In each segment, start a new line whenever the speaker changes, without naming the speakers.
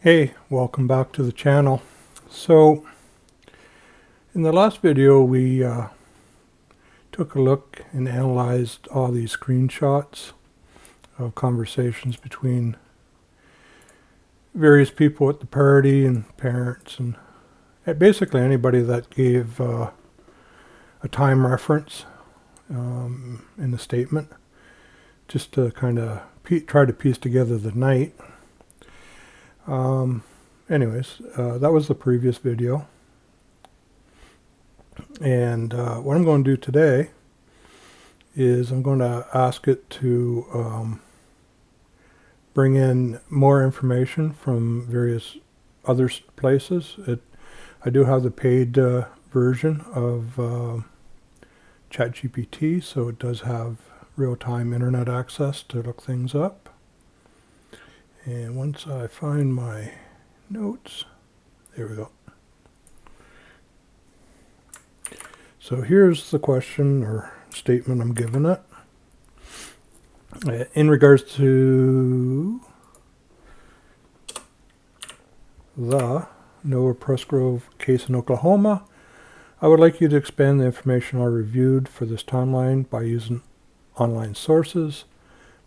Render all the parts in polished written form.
Hey, welcome back to the channel. So in the last video we took a look and analyzed all these screenshots of conversations between various people at the party and parents and basically anybody that gave a time reference in the statement, just to kind of try to piece together the night. Anyways, that was the previous video. And what I'm going to do today is I'm going to ask it to bring in more information from various other places. I do have the paid version of ChatGPT, so it does have real-time internet access to look things up. And once I find my notes, there we go. So here's the question or statement I'm giving it. In regards to the Noah Presgrove case in Oklahoma, I would like you to expand the information I reviewed for this timeline by using online sources.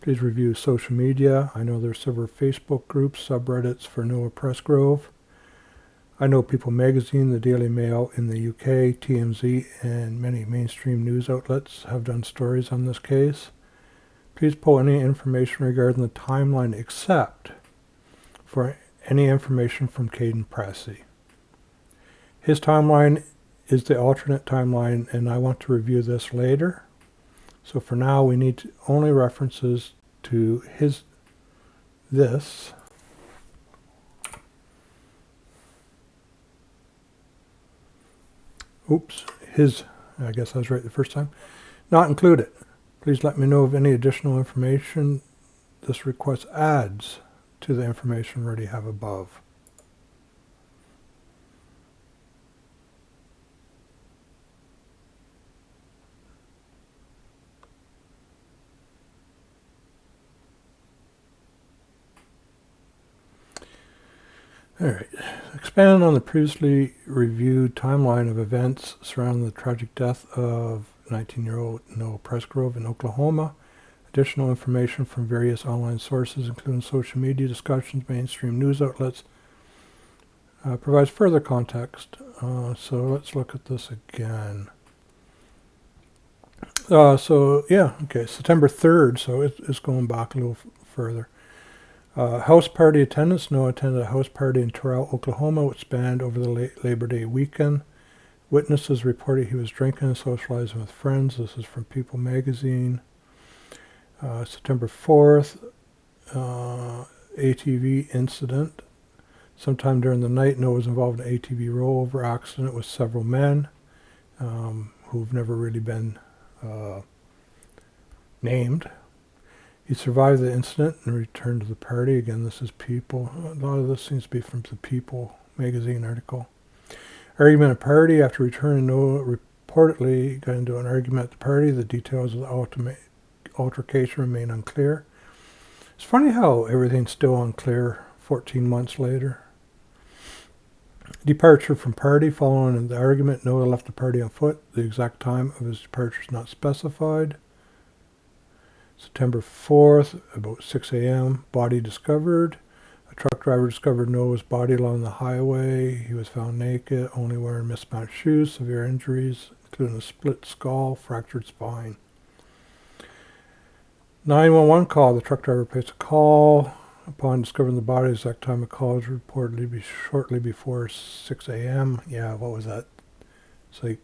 Please review social media. I know there's several Facebook groups, subreddits for Noah Presgrove. I know People Magazine, the Daily Mail in the UK, TMZ, and many mainstream news outlets have done stories on this case. Please pull any information regarding the timeline except for any information from Caden Pressey. His timeline is the alternate timeline, and I want to review this later. So for now, we need only references to his I guess I was right the first time, not included. Please let me know of any additional information this request adds to the information we already have above. All right, expand on the previously reviewed timeline of events surrounding the tragic death of 19-year-old Noah Presgrove in Oklahoma. Additional information from various online sources, including social media discussions, mainstream news outlets, provides further context. So let's look at this again. September 3rd, so it's going back a little further. House party attendance. Noah attended a house party in Terrell, Oklahoma, which spanned over the Labor Day weekend. Witnesses reported he was drinking and socializing with friends. This is from People Magazine. September 4th, ATV incident. Sometime during the night, Noah was involved in an ATV rollover accident with several men who've never really been named. He survived the incident and returned to the party. Again, this is People. A lot of this seems to be from the People Magazine article. Argument at party. After returning, Noah reportedly got into an argument at the party. The details of the altercation remain unclear. It's funny how everything's still unclear 14 months later. Departure from party. Following the argument, Noah left the party on foot. The exact time of his departure is not specified. September 4th, about 6 a.m., body discovered. A truck driver discovered Noah's body along the highway. He was found naked, only wearing mismatched shoes, severe injuries, including a split skull, fractured spine. 911 call. The truck driver placed a call. Upon discovering the body, the exact time of call was reportedly shortly before 6 a.m. Yeah, what was that? It's like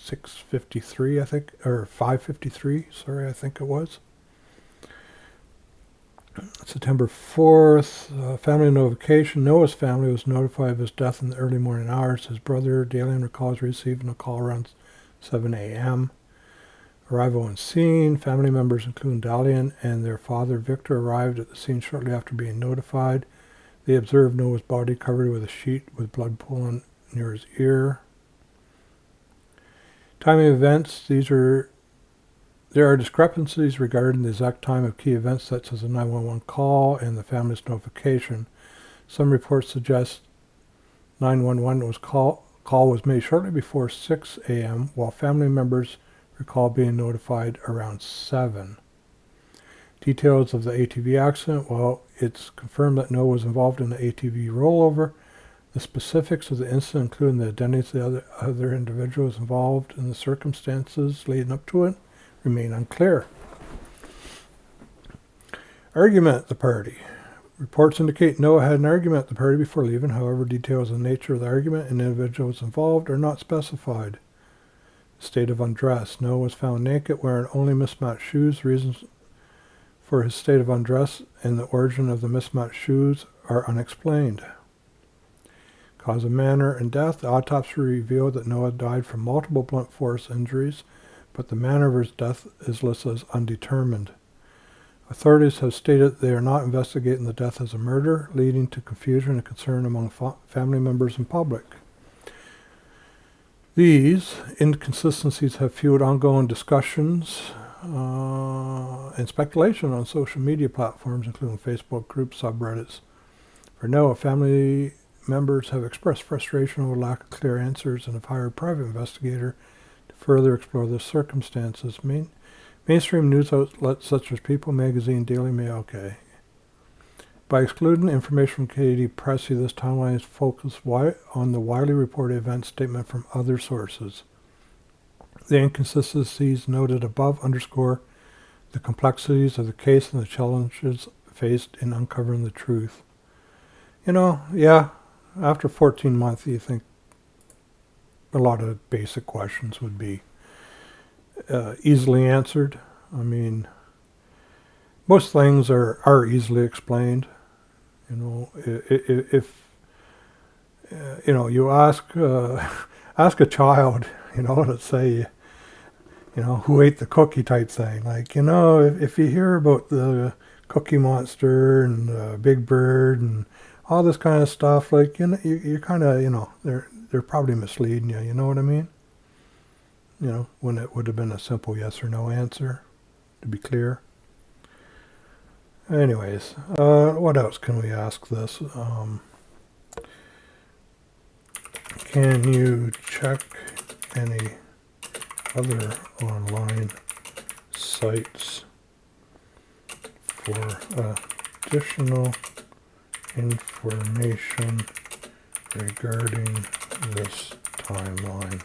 6:53, I think, or 5:53, sorry, I think it was. September 4th, family notification. Noah's family was notified of his death in the early morning hours. His brother, Dalian, recalls receiving a call around 7 a.m. Arrival on scene. Family members, including Dalian and their father, Victor, arrived at the scene shortly after being notified. They observed Noah's body covered with a sheet with blood pooling near his ear. Timing events. There are discrepancies regarding the exact time of key events such as the 911 call and the family's notification. Some reports suggest 911 call was made shortly before 6 a.m., while family members recall being notified around 7. Details of the ATV accident: well, it's confirmed that Noah was involved in the ATV rollover. The specifics of the incident, including the identities of the other individuals involved and the circumstances leading up to it, remain unclear. Argument at the party. Reports indicate Noah had an argument at the party before leaving. However, details of the nature of the argument and individuals involved are not specified. State of undress. Noah was found naked, wearing only mismatched shoes. Reasons for his state of undress and the origin of the mismatched shoes are unexplained. Cause of manner and death. The autopsy revealed that Noah died from multiple blunt force injuries, but the manner of his death is listed as undetermined. Authorities have stated they are not investigating the death as a murder, leading to confusion and concern among family members and public. These inconsistencies have fueled ongoing discussions and speculation on social media platforms, including Facebook groups, subreddits. For Noah, family members have expressed frustration over lack of clear answers and have hired a private investigator to further explore the circumstances. Mainstream news outlets such as People Magazine, Daily Mail, By excluding information from Katie Pressey, this timeline is focused on the widely reported event statement from other sources. The inconsistencies noted above underscore the complexities of the case and the challenges faced in uncovering the truth. After 14 months, you think a lot of basic questions would be easily answered. I mean, most things are easily explained. If you ask a child, let's say, who ate the cookie type thing. Like, if you hear about the Cookie Monster and Big Bird and all this kind of stuff, like, you're kind of, they're probably misleading you. You know what I mean? When it would have been a simple yes or no answer, to be clear. Anyways, what else can we ask this? Can you check any other online sites for additional information regarding this timeline?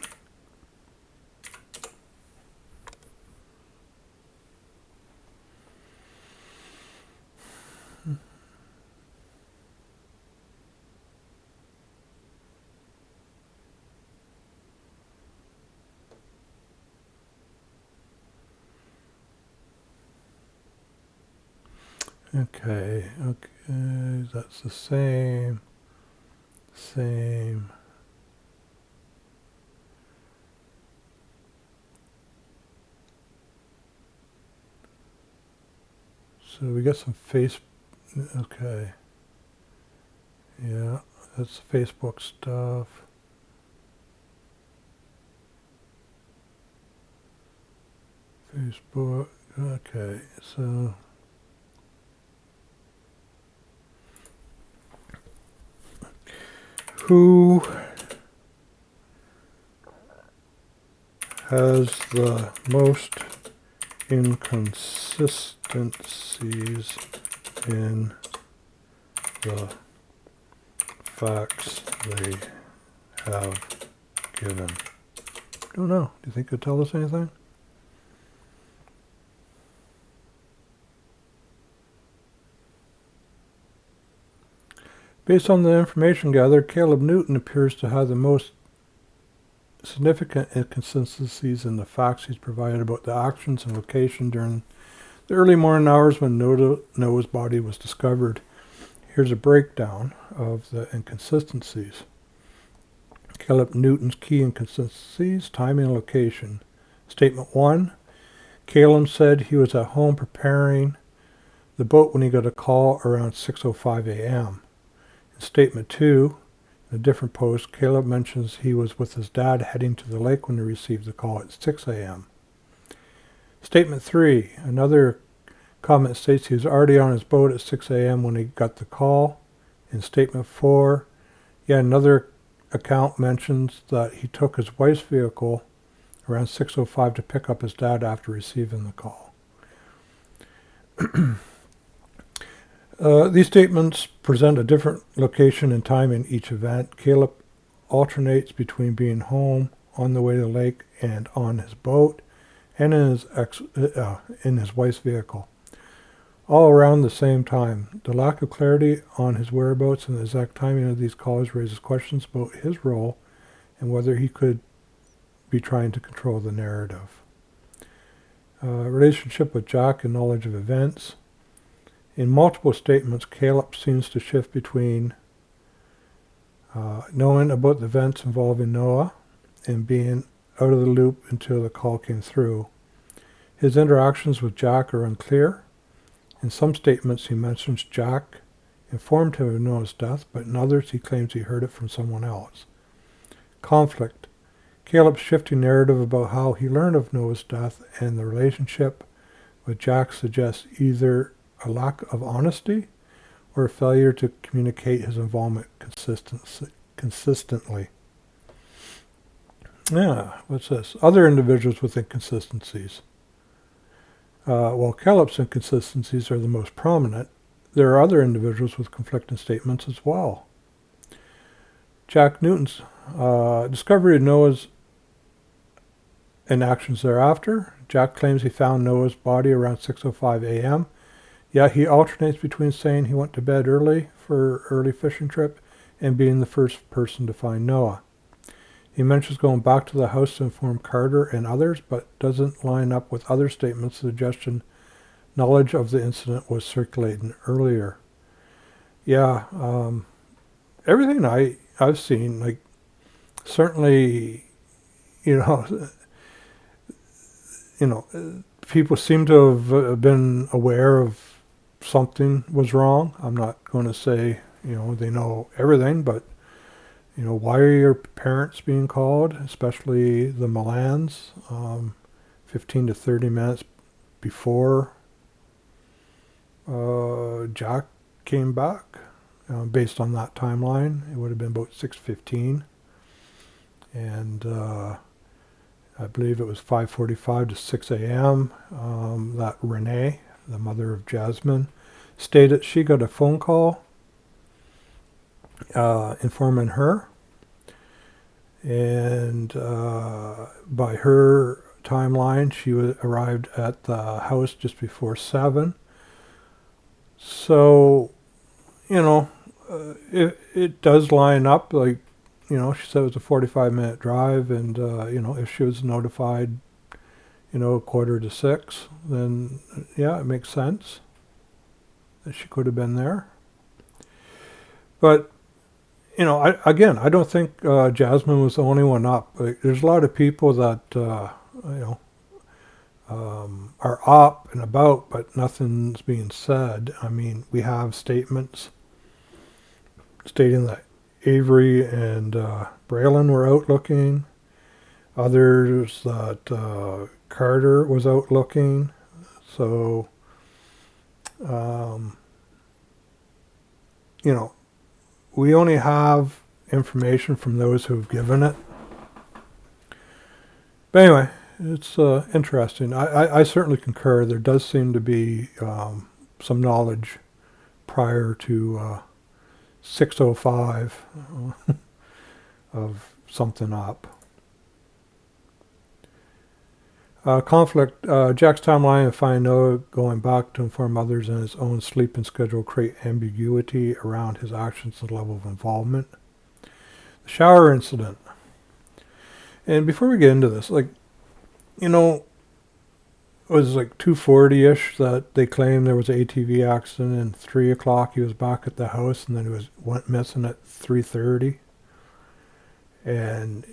Okay, that's the same. So we got some okay. Yeah, that's Facebook stuff. Facebook, okay, so who has the most inconsistencies in the facts they have given? Don't know. Do you think it'll tell us anything? Based on the information gathered, Caleb Newton appears to have the most significant inconsistencies in the facts he's provided about the actions and location during the early morning hours when Noah's body was discovered. Here's a breakdown of the inconsistencies. Caleb Newton's key inconsistencies: timing and location. Statement 1, Caleb said he was at home preparing the boat when he got a call around 6:05 a.m. In Statement 2, in a different post, Caleb mentions he was with his dad heading to the lake when he received the call at 6 a.m. Statement 3, another comment states he was already on his boat at 6 a.m. when he got the call. In statement 4, yet another account mentions that he took his wife's vehicle around 6:05 to pick up his dad after receiving the call. These statements present a different location and time in each event. Caleb alternates between being home, on the way to the lake, and on his boat, and in his wife's vehicle, all around the same time. The lack of clarity on his whereabouts and the exact timing of these calls raises questions about his role and whether he could be trying to control the narrative. Relationship with Jack and knowledge of events. In multiple statements, Caleb seems to shift between knowing about the events involving Noah and being out of the loop until the call came through. His interactions with Jack are unclear. In some statements, he mentions Jack informed him of Noah's death, but in others, he claims he heard it from someone else. Conflict. Caleb's shifting narrative about how he learned of Noah's death and the relationship with Jack suggests either a lack of honesty or a failure to communicate his involvement consistently. Yeah, what's this? Other individuals with inconsistencies. While Caleb's inconsistencies are the most prominent, there are other individuals with conflicting statements as well. Jack Newton's discovery of Noah's and actions thereafter. Jack claims he found Noah's body around 6:05 a.m., yet he alternates between saying he went to bed early for an early fishing trip and being the first person to find Noah. He mentions going back to the house to inform Carter and others, but doesn't line up with other statements suggesting knowledge of the incident was circulating earlier. Yeah, everything I've seen, like, certainly, people seem to have been aware of something was wrong. I'm not going to say, they know everything, but, why are your parents being called, especially the Milans, 15 to 30 minutes before Jack came back? Based on that timeline, it would have been about 6:15. And I believe it was 5:45 to 6 a.m. That Renee, the mother of Jasmine, stated she got a phone call informing her, and by her timeline, she arrived at the house just before 7. So, it does line up, like, she said it was a 45-minute drive, and, if she was notified, 5:45, then, yeah, it makes sense that she could have been there. But, I don't think Jasmine was the only one up. Like, there's a lot of people that, are up and about, but nothing's being said. I mean, we have statements stating that Avery and Braylon were out looking. Others that Carter was out looking. So, we only have information from those who've given it. But anyway, it's interesting. I certainly concur. There does seem to be some knowledge prior to 6:05 of something up. Conflict. Jack's timeline of finding Noah going back to inform others in his own sleeping schedule create ambiguity around his actions and level of involvement. The shower incident. And before we get into this, it was like 2:40-ish that they claimed there was an ATV accident, and 3 o'clock he was back at the house, and then he went missing at 3:30. And,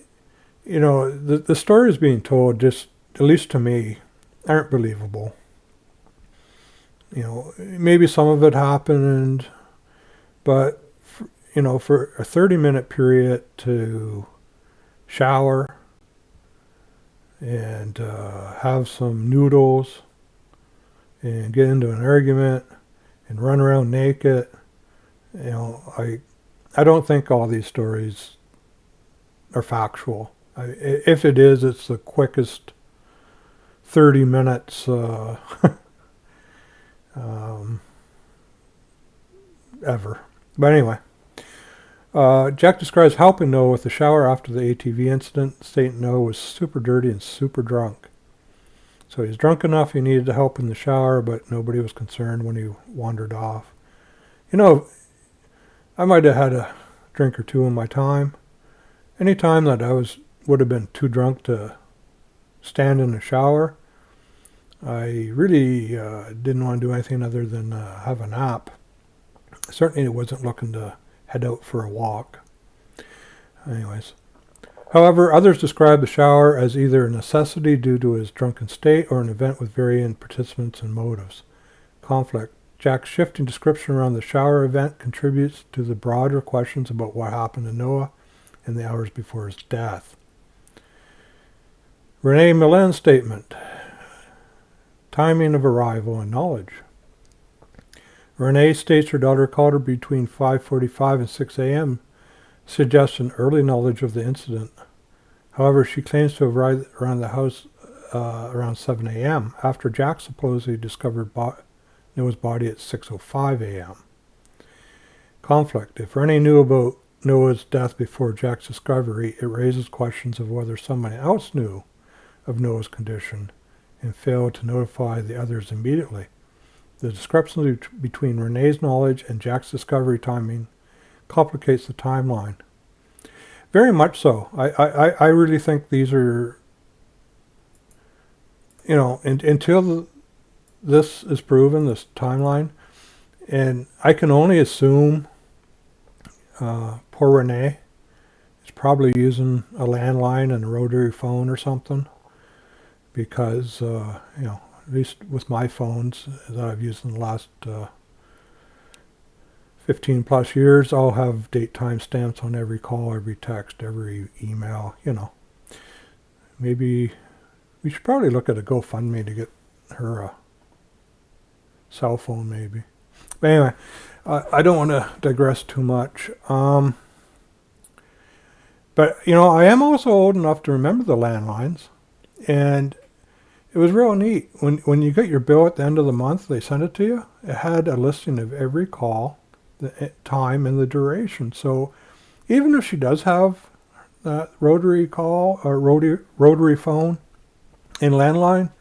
the stories being told, just, at least to me, aren't believable. Maybe some of it happened, but, for a 30-minute period to shower and have some noodles and get into an argument and run around naked I don't think all these stories are factual. If it is, it's the quickest 30 minutes ever. But anyway, Jack describes helping Noah with the shower after the ATV incident, stating Noah was super dirty and super drunk. So he's drunk enough he needed to help in the shower, but nobody was concerned when he wandered off. I might have had a drink or two in my time. Any time that would have been too drunk to stand in the shower, I really didn't want to do anything other than have a nap. Certainly wasn't looking to head out for a walk. Anyways. However, others describe the shower as either a necessity due to his drunken state or an event with varying participants and motives. Conflict. Jack's shifting description around the shower event contributes to the broader questions about what happened to Noah in the hours before his death. Renee Millen's statement. Timing of arrival and knowledge. Renee states her daughter called her between 5:45 and 6 a.m., suggesting early knowledge of the incident. However, she claims to have arrived around the house around 7 a.m. after Jack supposedly discovered Noah's body at 6:05 a.m. Conflict. If Renee knew about Noah's death before Jack's discovery, it raises questions of whether someone else knew of Noah's condition and failed to notify the others immediately. The discrepancy between Renee's knowledge and Jack's discovery timing complicates the timeline. Very much so. I really think these are, until this is proven, this timeline, and I can only assume poor Renee is probably using a landline and a rotary phone or something, because, at least with my phones that I've used in the last 15 plus years, I'll have date time stamps on every call, every text, every email, Maybe we should probably look at a GoFundMe to get her a cell phone, maybe. But anyway, I don't want to digress too much. But, I am also old enough to remember the landlines, and it was real neat. When you get your bill at the end of the month, they send it to you. It had a listing of every call, the time, and the duration. So even if she does have that rotary call or rotary phone and landline,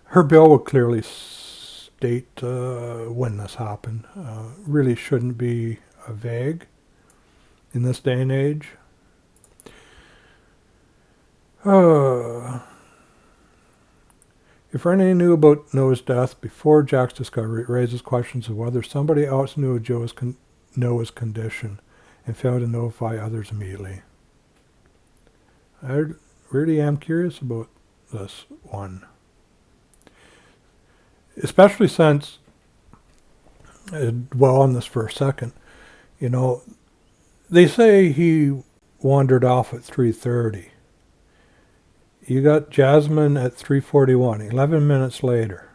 her bill would clearly state when this happened. Really shouldn't be vague in this day and age. If Renee knew about Noah's death before Jack's discovery, it raises questions of whether somebody else knew of Noah's condition and failed to notify others immediately. I really am curious about this one. Especially since, dwell on this for a second, they say he wandered off at 3:30. You got Jasmine at 3:41, 11 minutes later,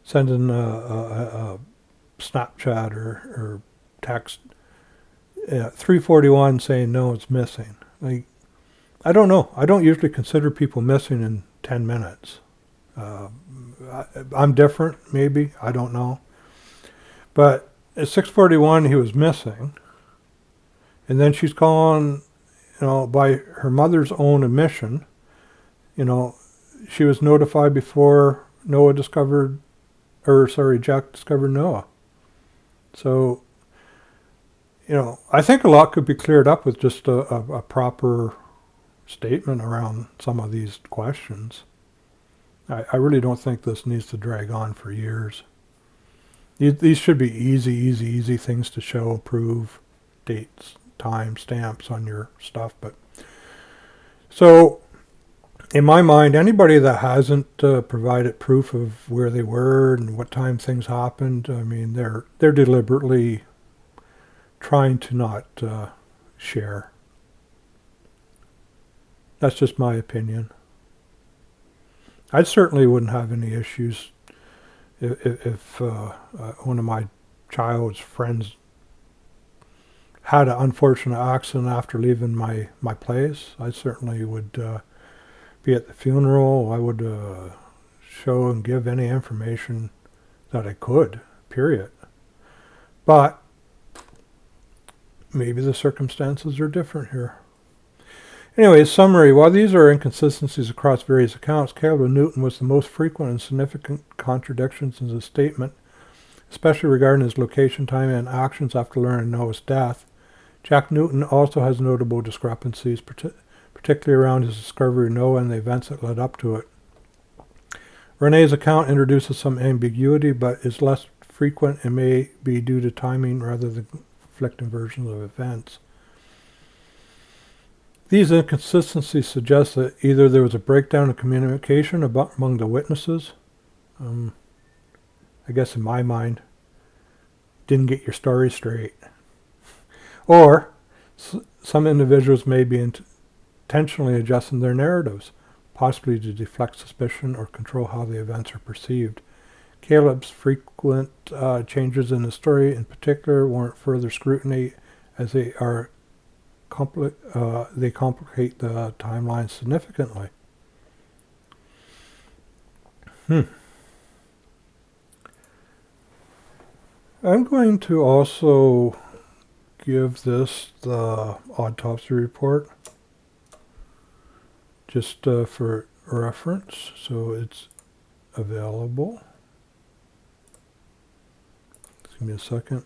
sending a Snapchat or text at 3:41 saying no, it's missing. I don't know. I don't usually consider people missing in 10 minutes. I'm different, maybe. I don't know. But at 6:41, he was missing. And then she's calling, by her mother's own admission, she was notified before Jack discovered Noah. So, I think a lot could be cleared up with just a proper statement around some of these questions. I really don't think this needs to drag on for years. These should be easy things to show, prove, dates, time stamps on your stuff. But so, in my mind, anybody that hasn't provided proof of where they were and what time things happened, they're deliberately trying to not share. That's just my opinion. I certainly wouldn't have any issues if one of my child's friends had an unfortunate accident after leaving my place, I certainly would be at the funeral. I would show and give any information that I could, period. But maybe the circumstances are different here. Anyway, summary. While these are inconsistencies across various accounts, Caleb Newton was the most frequent and significant contradictions in his statement, especially regarding his location, time, and actions after learning of Noah's death. Jack Newton also has notable discrepancies, particularly around his discovery of Noah and the events that led up to it. Renee's account introduces some ambiguity, but is less frequent and may be due to timing rather than conflicting versions of events. These inconsistencies suggest that either there was a breakdown in communication among the witnesses, I guess in my mind, didn't get your story straight, or some individuals may be intentionally adjusting their narratives, possibly to deflect suspicion or control how the events are perceived. Caleb's frequent changes in the story in particular warrant further scrutiny, as they complicate the timeline significantly. I'm going to also give this the autopsy report, just for reference, so it's available. Just give me a second.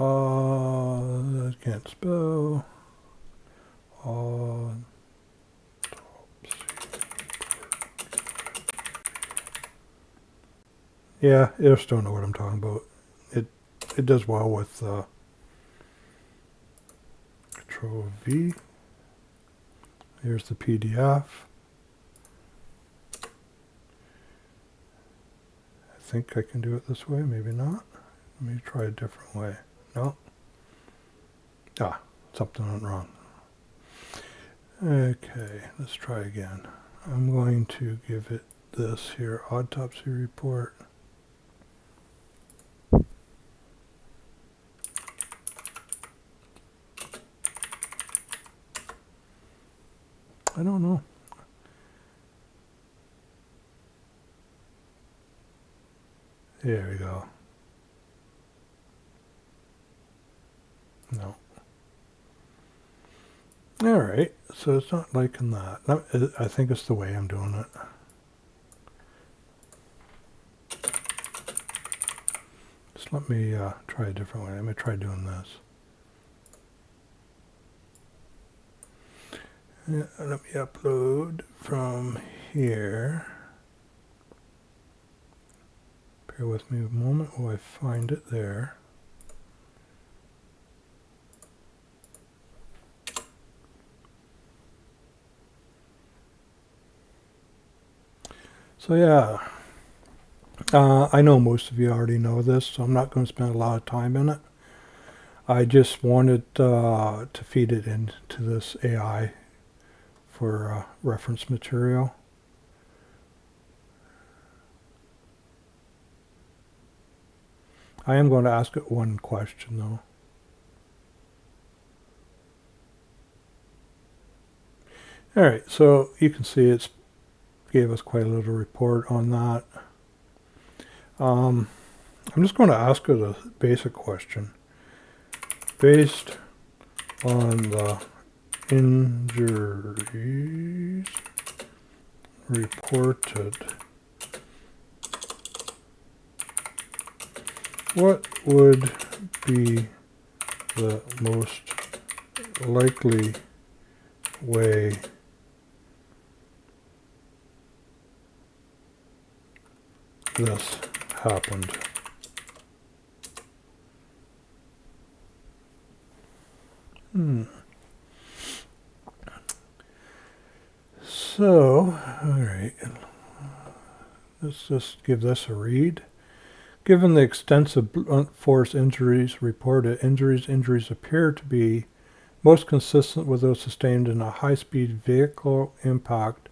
I can't spell. Yeah, I just don't know what I'm talking about. It does well with Control V. Here's the PDF. I think I can do it this way, maybe not. Let me try a different way. No. Something went wrong. Okay, let's try again. I'm going to give it this here, autopsy report. I don't know. There we go. No. All right, so it's not liking that. No, I think it's the way I'm doing it. Just let me try a different way. Let me try doing this. Yeah, let me upload from here. Bear with me a moment while I find it there. So yeah, I know most of you already know this, so I'm not going to spend a lot of time in it. I just wanted to feed it into this AI for reference material. I am going to ask it one question though. Alright, so you can see it's gave us quite a little report on that. I'm just going to ask it a basic question. Based on the injuries reported, what would be the most likely way this happened? So, alright, let's just give this a read. Given the extensive blunt force injuries reported, injuries appear to be most consistent with those sustained in a high-speed vehicle impact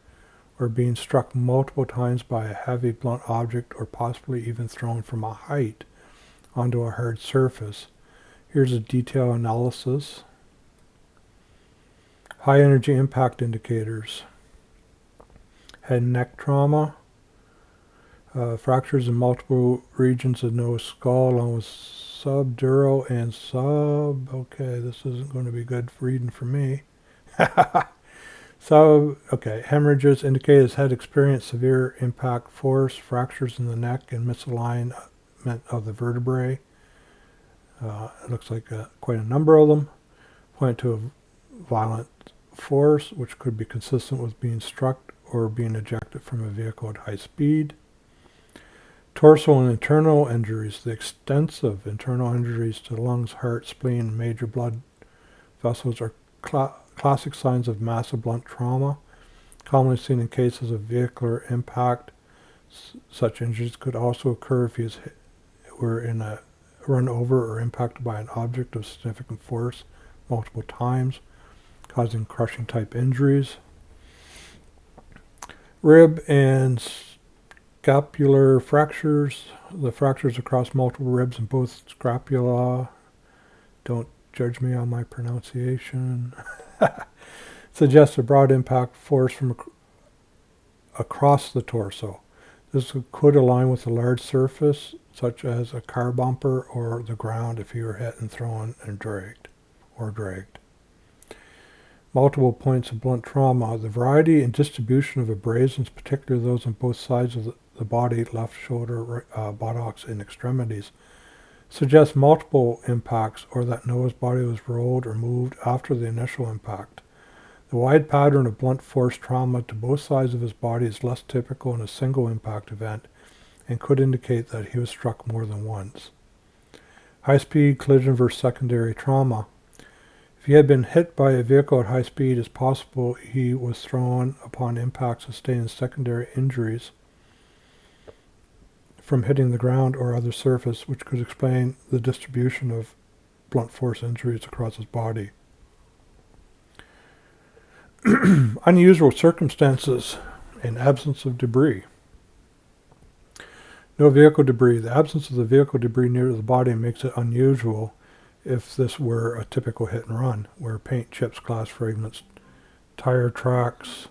or being struck multiple times by a heavy blunt object or possibly even thrown from a height onto a hard surface. Here's a detailed analysis. High energy impact indicators. Head and neck trauma. Fractures in multiple regions of nose skull along with subdural and okay, this isn't going to be good reading for me. Hemorrhages indicate his head experienced severe impact force, fractures in the neck and misalignment of the vertebrae. It looks like quite a number of them. Point to a violent force, which could be consistent with being struck or being ejected from a vehicle at high speed. Torso and internal injuries. The extensive internal injuries to lungs, heart, spleen, and major blood vessels are classic signs of massive blunt trauma, commonly seen in cases of vehicular impact. Such injuries could also occur if he were in a run over or impacted by an object of significant force multiple times, causing crushing type injuries. Rib and scapular fractures. The fractures across multiple ribs in both scapula. Don't judge me on my pronunciation. Suggests a broad impact force from across the torso. This could align with a large surface, such as a car bumper or the ground if you were hit and thrown and dragged. Multiple points of blunt trauma. The variety and distribution of abrasions, particularly those on both sides of the body, left shoulder, buttocks, and extremities, suggests multiple impacts or that Noah's body was rolled or moved after the initial impact. The wide pattern of blunt force trauma to both sides of his body is less typical in a single impact event and could indicate that he was struck more than once. High-speed collision versus secondary trauma. If he had been hit by a vehicle at high speed, it's possible he was thrown upon impact, sustaining secondary injuries from hitting the ground or other surface, which could explain the distribution of blunt force injuries across his body. Unusual circumstances and absence of debris. No vehicle debris. The absence of the vehicle debris near the body makes it unusual if this were a typical hit and run, where paint chips, glass fragments, tire tracks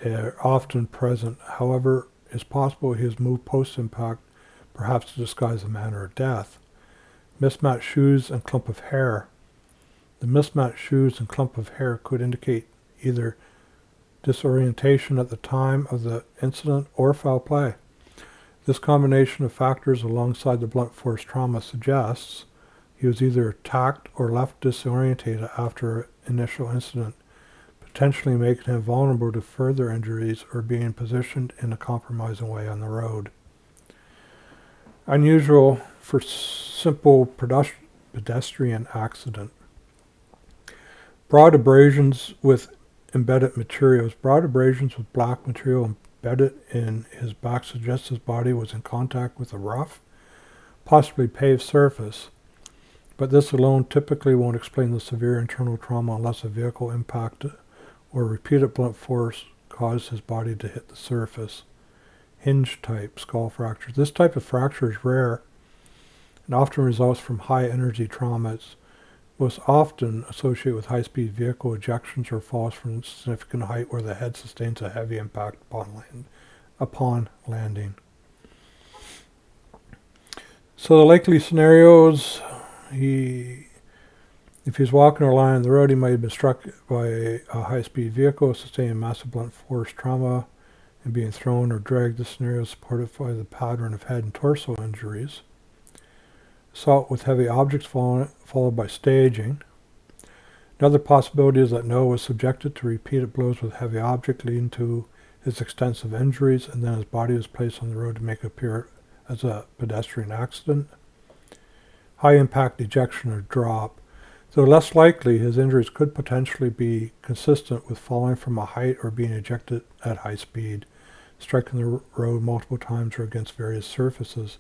are often present. However, it's possible he was moved post-impact, perhaps to disguise the manner of death. Mismatched shoes and clump of hair. The mismatched shoes and clump of hair could indicate either disorientation at the time of the incident or foul play. This combination of factors alongside the blunt force trauma suggests he was either attacked or left disorientated after initial incident, potentially making him vulnerable to further injuries or being positioned in a compromising way on the road. Unusual for simple pedestrian accident. Broad abrasions with embedded materials. Broad abrasions with black material embedded in his back suggests his body was in contact with a rough, possibly paved surface, but this alone typically won't explain the severe internal trauma unless a vehicle impact or repeated blunt force caused his body to hit the surface. Hinge type skull fractures. This type of fracture is rare and often results from high energy trauma. It's most often associated with high-speed vehicle ejections or falls from significant height where the head sustains a heavy impact upon landing. So the likely scenarios, if he's walking or lying on the road, he might have been struck by a high-speed vehicle, sustaining massive blunt force trauma, and being thrown or dragged. This scenario is supported by the pattern of head and torso injuries. Assault with heavy objects followed by staging. Another possibility is that Noah was subjected to repeated blows with heavy object, leading to his extensive injuries, and then his body was placed on the road to make it appear as a pedestrian accident. High impact ejection or drop. Though less likely, his injuries could potentially be consistent with falling from a height or being ejected at high speed, striking the road multiple times or against various surfaces.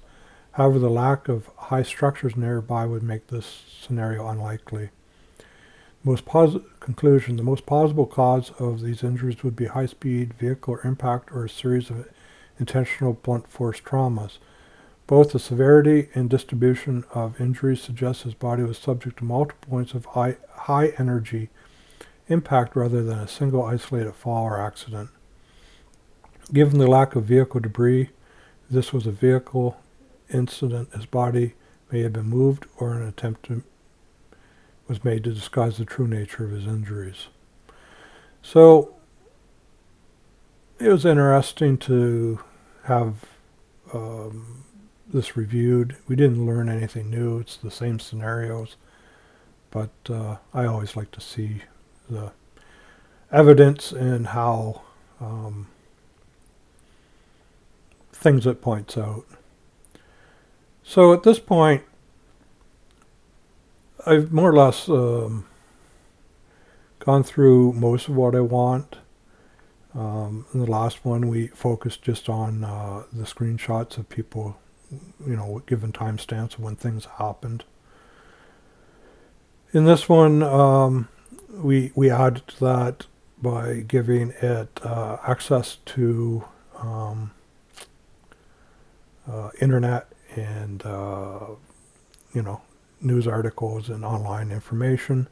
However, the lack of high structures nearby would make this scenario unlikely. Conclusion, the most plausible cause of these injuries would be high-speed vehicular impact or a series of intentional blunt force traumas. Both the severity and distribution of injuries suggest his body was subject to multiple points of high energy impact rather than a single isolated fall or accident. Given the lack of vehicle debris, if this was a vehicle incident, his body may have been moved or an attempt was made to disguise the true nature of his injuries. So it was interesting to have this reviewed. We didn't learn anything new. It's the same scenarios, but I always like to see the evidence and how things it points out. So at this point, I've more or less gone through most of what I want. In the last one, we focused just on the screenshots of people, given timestamps of when things happened. In this one, we added to that by giving it access to internet and news articles and online information.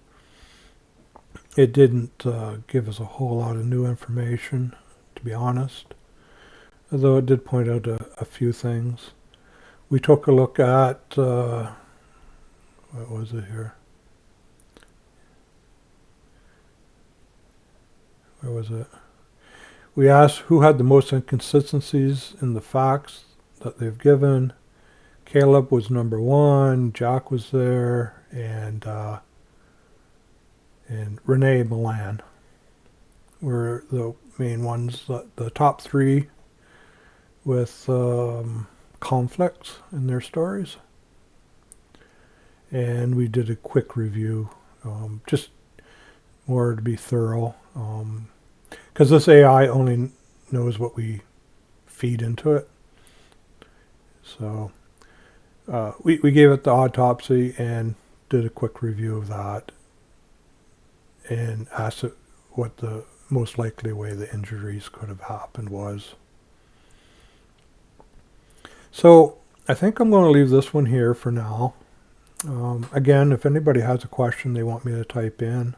It didn't give us a whole lot of new information, to be honest, although it did point out a few things. We took a look at, what was it here? Where was it? We asked who had the most inconsistencies in the facts that they've given. Caleb was number one, Jack was there, and Renee Milan were the main ones. The top three with conflicts in their stories. And we did a quick review, just more to be thorough, because this AI only knows what we feed into it. So we gave it the autopsy and did a quick review of that and asked it what the most likely way the injuries could have happened was. So I think I'm going to leave this one here for now. Again, if anybody has a question they want me to type in,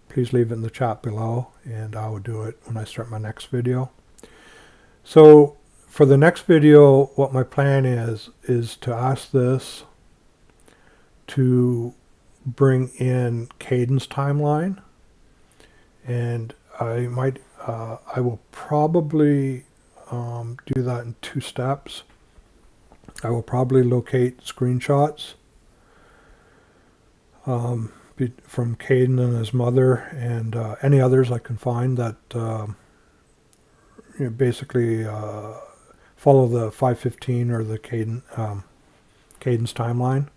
please leave it in the chat below, and I will do it when I start my next video. So for the next video, what my plan is to ask this to bring in Caden's timeline, and I will probably do that in 2 steps. I will probably locate screenshots from Caden and his mother and any others I can find that basically follow the 515 or the Caden's timeline.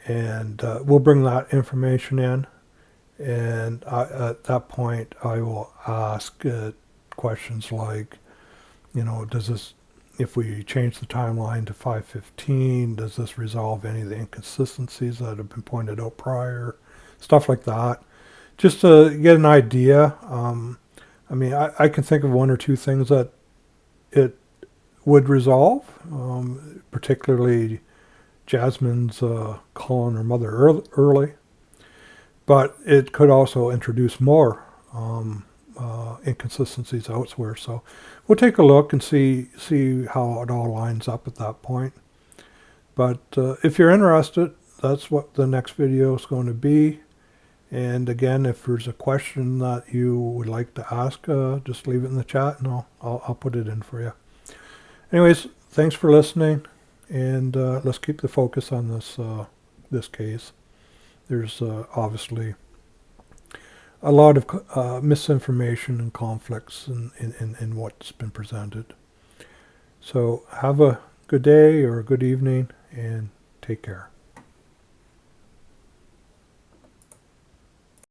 And we'll bring that information in. And at that point, I will ask questions like, does this, if we change the timeline to 515, does this resolve any of the inconsistencies that have been pointed out prior? Stuff like that. Just to get an idea. I mean, I can think of 1 or 2 things that it would resolve, particularly Jasmine's calling her mother early. But it could also introduce more inconsistencies elsewhere. So we'll take a look and see how it all lines up at that point. But if you're interested, that's what the next video is going to be. And again, if there's a question that you would like to ask, just leave it in the chat and I'll put it in for you. Anyways, thanks for listening, and let's keep the focus on this case. There's obviously a lot of misinformation and conflicts in what's been presented. So have a good day or a good evening, and take care.